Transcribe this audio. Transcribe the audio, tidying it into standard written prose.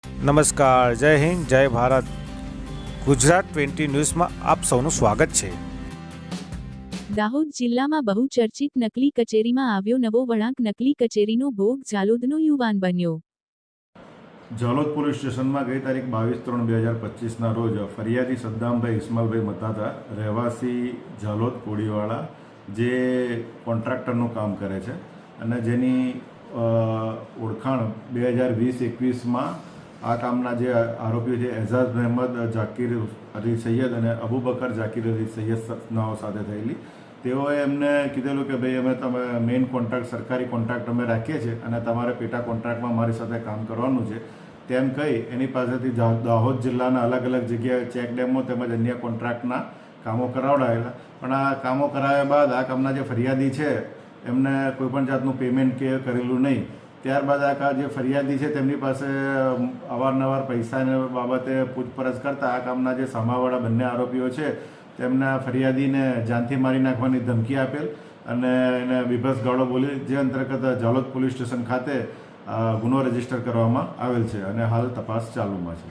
નમસ્કાર, જય હિન્દ, જય ભારત. ગુજરાત 20 ન્યૂઝમાં આપ સૌનું સ્વાગત છે. દાહોદ જિલ્લામાં બહુચર્ચિત નકલી કચેરીમાં આવ્યો નવો વળાંક. નકલી કચેરીનો ભોગ ઝાલોદનો યુવાન બન્યો. ઝાલોદ પોલીસ સ્ટેશનમાં ગઈ તારીખ 22/3/2025ના રોજ ફરિયાદી સદ્દામભાઈ ઇસ્માલભાઈ મતાતા, રહેવાસી ઝાલોદ કોડીવાળા, જે કોન્ટ્રાક્ટરનું કામ કરે છે અને જેની ઓળખાણ 2020-21માં આ કામના જે આરોપીઓ છે એઝાઝ મહેમદ જાકીર અલી સૈયદ અને અબુબકર જાકીર અલી સૈયદ નાઓ સાથે થયેલી. તેઓએ એમને કીધેલું કે ભાઈ અમે તમે મેઇન કોન્ટ્રાક્ટ સરકારી કોન્ટ્રાક્ટ અમે રાખીએ છીએ અને તમારે પેટા કોન્ટ્રાક્ટમાં મારી સાથે કામ કરવાનું છે તેમ કહી એની પાસેથી દાહોદ જિલ્લાના અલગ અલગ જગ્યાએ ચેક ડેમો તેમજ અન્ય કોન્ટ્રાક્ટના કામો કરાવડાવેલા. પણ આ કામો કરાવ્યા બાદ આ કામના જે ફરિયાદી છે એમને કોઈપણ જાતનું પેમેન્ટ કે કરેલું નહીં. ત્યારબાદ આ જે ફરિયાદી છે તેમની પાસે અવારનવાર પૈસાને બાબતે પૂછપરછ કરતાં આ કામના જે સામાવાળા બંને આરોપીઓ છે તેમના ફરિયાદીને જાનથી મારી નાખવાની ધમકી આપેલ અને એને બીભત્સ ગાળો બોલી, જે અંતર્ગત ઝાલોદ પોલીસ સ્ટેશન ખાતે ગુનો રજીસ્ટર કરવામાં આવેલ છે અને હાલ તપાસ ચાલુમાં છે.